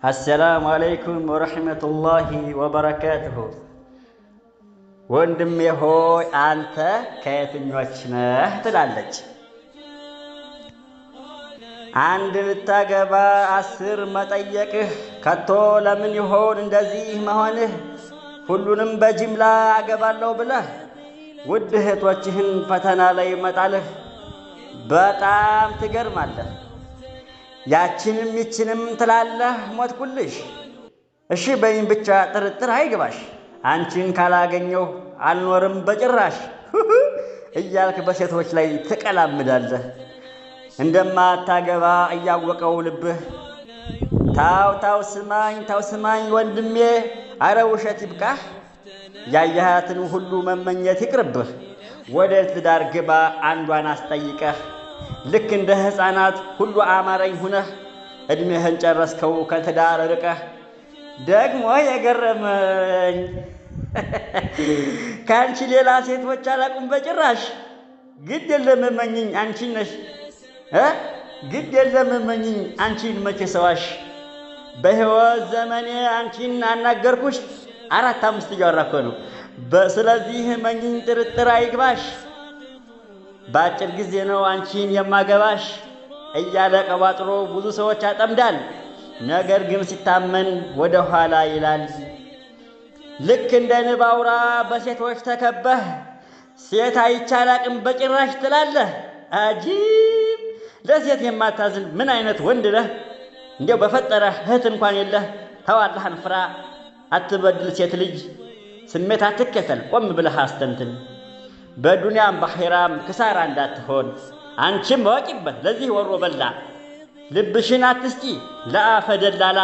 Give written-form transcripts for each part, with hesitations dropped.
السلام عليكم ورحمة الله وبركاته. ወንድሜ ሆይ አንተ ከየትኞች ነህ ትላለች። አንድ ልታገባ 10 መጠየቅህ ከቶ ለምን ይሆን እንደዚህ መሆንህ? ሁሉንም በጅምላ አገባለሁ ብለህ ውድ እህቶችህን ፈተና ላይ መጣልህ በጣም ትገርማለህ። ያችንም ይችንም ትላለህ ሞትኩልሽ። እሺ በይኝ ብቻ ጥርጥር አይግባሽ። አንቺን ካላገኘው አልኖርም በጭራሽ እያልክ በሴቶች ላይ ትቀላምዳለህ። እንደማታገባ እያወቀው ልብህ ታው ስማኝ ወንድሜ፣ አረ ውሸት ይብቃህ። ያየሃትን ሁሉ መመኘት ይቅርብህ። ወደ ትዳር ግባ አንዷን አስጠይቀህ። ልክ እንደ ሕፃናት ሁሉ አማረኝ ሁነህ እድሜህን ጨረስከው ከትዳር ርቀህ። ደግሞ የገረመኝ ከአንቺ ሌላ ሴቶች አላቁም በጭራሽ። ግድ የለም እመኚኝ አንቺን ነሽ ግድ የለም እመኚኝ አንቺን መቼ ሰዋሽ። በሕይወት ዘመኔ አንቺን አናገርኩሽ 4-5 እያወራኩ ነው። ስለዚህ እመኚኝ ጥርጥር አይግባሽ። በአጭር ጊዜ ነው አንቺን የማገባሽ እያለ ቀባጥሮ ብዙ ሰዎች ያጠምዳል። ነገር ግን ሲታመን ወደ ኋላ ይላል። ልክ እንደ ንብ አውራ በሴቶች ተከበህ ሴት አይቻላቅም በጭራሽ ትላለህ። አጂብ! ለሴት የማታዝን ምን አይነት ወንድ ነህ? እንዲያው በፈጠረህ እህት እንኳን የለህ። ተው አላህን ፍራ፣ አትበድል ሴት ልጅ። ስሜት አትከተል፣ ቆም ብለህ አስተንትን። በዱንያም በአኺራም ክሳራ እንዳትሆን አንቺም ወቂበት ለዚህ ወሮ በላ። ልብሽን አትስጪ ለአፈ ደላላ።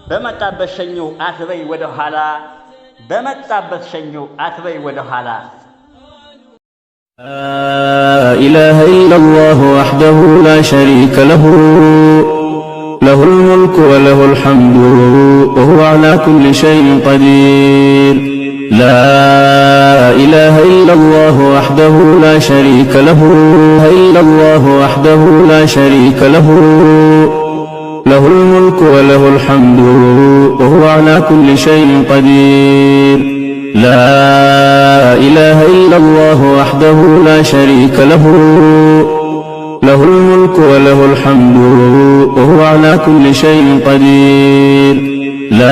በመጣበት ሸኘው አትበይ ወደ ኋላ። በመጣበት ሸኘው አትበይ ወደ ኋላ። لا إله إلا الله وحده لا شريك له له الملك وله الحمد وهو على كل شيء قدير. لا إله إلا الله وحده لا شريك له إلا الله وحده لا شريك له له الملك وله الحمد وهو على كل شيء قدير. لا إله إلا الله وحده لا شريك له له الملك وله الحمد وهو على كل شيء قدير. لا